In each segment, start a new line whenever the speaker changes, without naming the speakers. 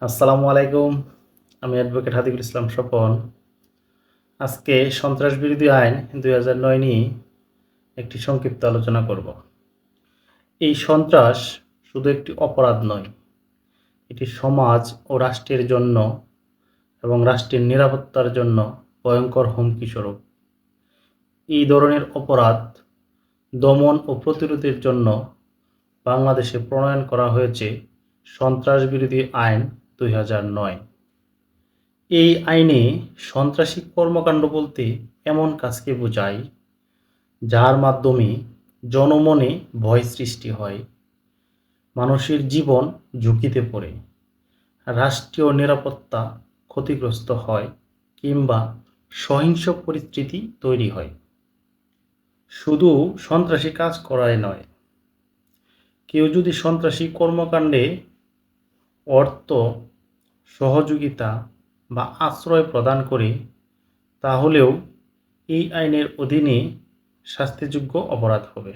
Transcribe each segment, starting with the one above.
আসসালামু আলাইকুম। আমি অ্যাডভোকেট হাদিকুল ইসলাম স্বপন। আজকে সন্ত্রাস বিরোধী আইন ২০০৯ নিয়ে একটি সংক্ষিপ্ত আলোচনা করব। এই সন্ত্রাস শুধু একটি অপরাধ নয়, এটি সমাজ ও রাষ্ট্রের জন্য এবং রাষ্ট্রের নিরাপত্তার জন্য ভয়ঙ্কর হুমকি স্বরূপ। এই ধরনের অপরাধ দমন ও প্রতিরোধের জন্য বাংলাদেশে প্রণয়ন করা হয়েছে সন্ত্রাস বিরোধী আইন ২০০৯। এই আইনে সন্ত্রাসী কর্মকাণ্ড বলতে এমন কাজকে বোঝায় যার মাধ্যমে জনমনে ভয় সৃষ্টি হয়, মানুষের জীবন ঝুঁকিতে পড়ে, রাষ্ট্রীয় নিরাপত্তা ক্ষতিগ্রস্ত হয় কিংবা সহিংস পরিস্থিতি তৈরি হয়। শুধু সন্ত্রাসী কাজ করাই নয়, কেউ যদি সন্ত্রাসী কর্মকাণ্ডে অর্থ, সহযোগিতা বা আশ্রয় প্রদান করে তাহলেও এই আইনের অধীনে শাস্তিযোগ্য অপরাধ হবে।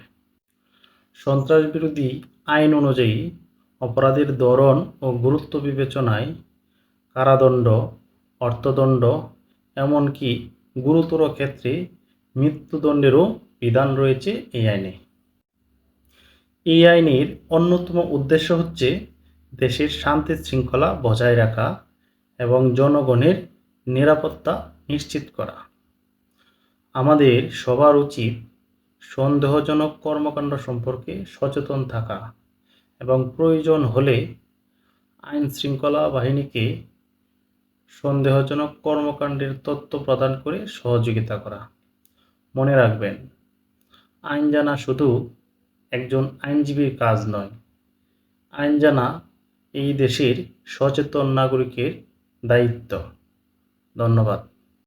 সন্ত্রাস বিরোধী আইন অনুযায়ী অপরাধের ধরন ও গুরুত্ব বিবেচনায় কারাদণ্ড, অর্থদণ্ড, এমনকি গুরুতর ক্ষেত্রে মৃত্যুদণ্ডেরও বিধান রয়েছে এই আইনে। এই আইনের অন্যতম উদ্দেশ্য হচ্ছে দেশের শান্তি শৃঙ্খলা বজায় রাখা এবং জনগণের নিরাপত্তা নিশ্চিত করা। আমাদের সবার উচিত সন্দেহজনক কর্মকাণ্ড সম্পর্কে সচেতন থাকা এবং প্রয়োজন হলে আইন শৃঙ্খলা বাহিনীকে সন্দেহজনক কর্মকাণ্ডের তথ্য প্রদান করে সহযোগিতা করা। মনে রাখবেন, আইন জানা শুধু একজন আইনজীবীর কাজ নয়, আইন জানা এই দেশের সচেতন নাগরিকের দায়িত্ব। ধন্যবাদ।